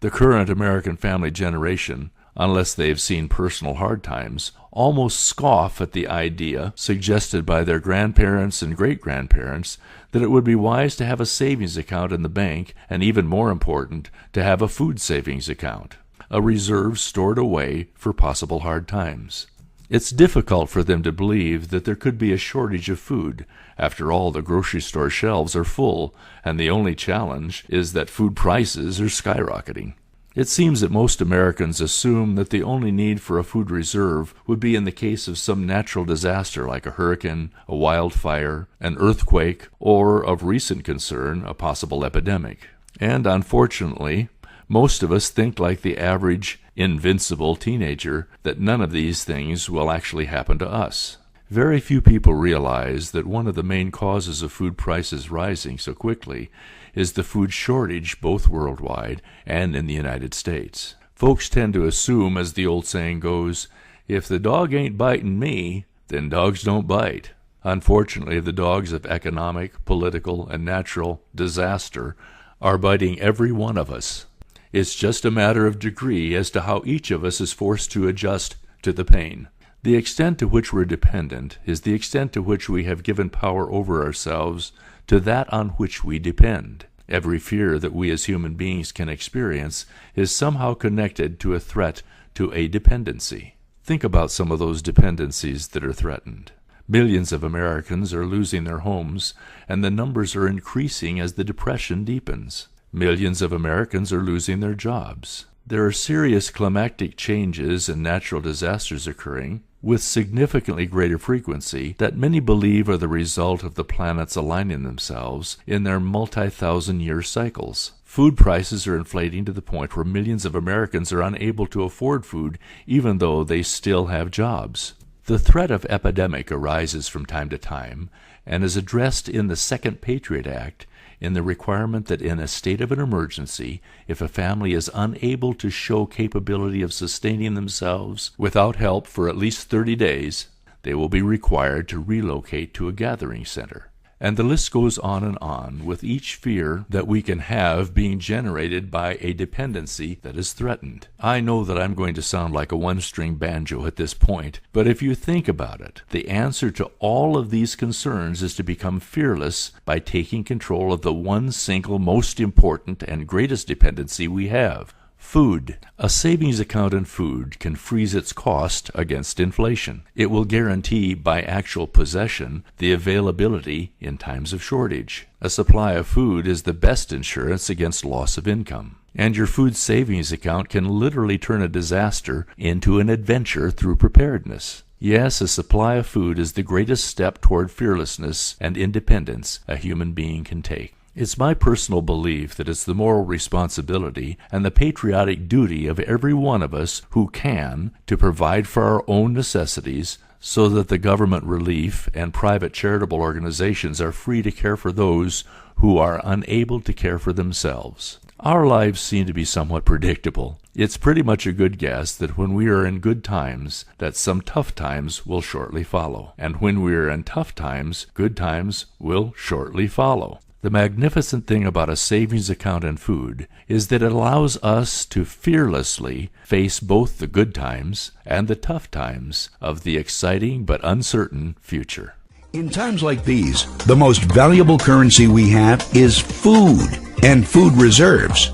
The current American family generation, unless they've seen personal hard times, almost scoff at the idea suggested by their grandparents and great-grandparents that it would be wise to have a savings account in the bank, and even more important, to have a food savings account, a reserve stored away for possible hard times. It's difficult for them to believe that there could be a shortage of food. After all, the grocery store shelves are full, and the only challenge is that food prices are skyrocketing. It seems that most Americans assume that the only need for a food reserve would be in the case of some natural disaster like a hurricane, a wildfire, an earthquake, or, of recent concern, a possible epidemic. And unfortunately, most of us think like the average invincible teenager that none of these things will actually happen to us. Very few people realize that one of the main causes of food prices rising so quickly is the food shortage both worldwide and in the United States. Folks tend to assume, as the old saying goes, if the dog ain't biting me, then dogs don't bite. Unfortunately, the dogs of economic, political, and natural disaster are biting every one of us. It's just a matter of degree as to how each of us is forced to adjust to the pain. The extent to which we're dependent is the extent to which we have given power over ourselves to that on which we depend. Every fear that we as human beings can experience is somehow connected to a threat to a dependency. Think about some of those dependencies that are threatened. Millions of Americans are losing their homes, and the numbers are increasing as the depression deepens. Millions of Americans are losing their jobs. There are serious climatic changes and natural disasters occurring with significantly greater frequency that many believe are the result of the planets aligning themselves in their multi-thousand-year cycles. Food prices are inflating to the point where millions of Americans are unable to afford food even though they still have jobs. The threat of epidemic arises from time to time and is addressed in the Second Patriot Act in the requirement that in a state of an emergency, if a family is unable to show capability of sustaining themselves without help for at least 30 days, they will be required to relocate to a gathering center. And the list goes on with each fear that we can have being generated by a dependency that is threatened. I know that I'm going to sound like a one-string banjo at this point, but if you think about it, the answer to all of these concerns is to become fearless by taking control of the one single most important and greatest dependency we have: food. A savings account in food can freeze its cost against inflation. It will guarantee by actual possession the availability in times of shortage. A supply of food is the best insurance against loss of income. And your food savings account can literally turn a disaster into an adventure through preparedness. Yes, a supply of food is the greatest step toward fearlessness and independence a human being can take. It's my personal belief that it's the moral responsibility and the patriotic duty of every one of us who can to provide for our own necessities so that the government relief and private charitable organizations are free to care for those who are unable to care for themselves. Our lives seem to be somewhat predictable. It's pretty much a good guess that when we are in good times, that some tough times will shortly follow. And when we are in tough times, good times will shortly follow. The magnificent thing about a savings account and food is that it allows us to fearlessly face both the good times and the tough times of the exciting but uncertain future. In times like these, the most valuable currency we have is food and food reserves.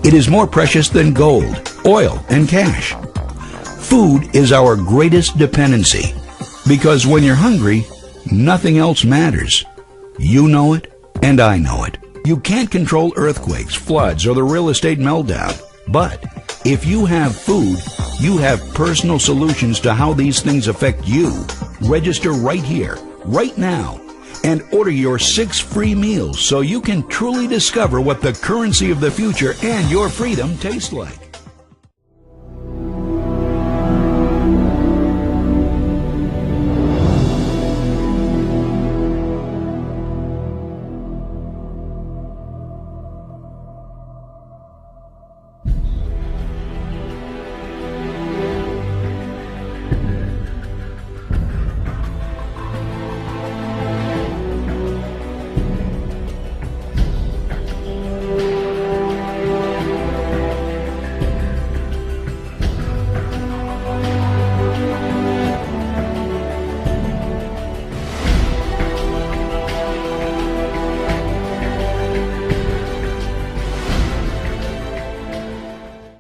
It is more precious than gold, oil, and cash. Food is our greatest dependency because when you're hungry, nothing else matters. You know it. And I know it. You can't control earthquakes, floods, or the real estate meltdown. But if you have food, you have personal solutions to how these things affect you. Register right here, right now, and order your 6 free meals so you can truly discover what the currency of the future and your freedom taste like.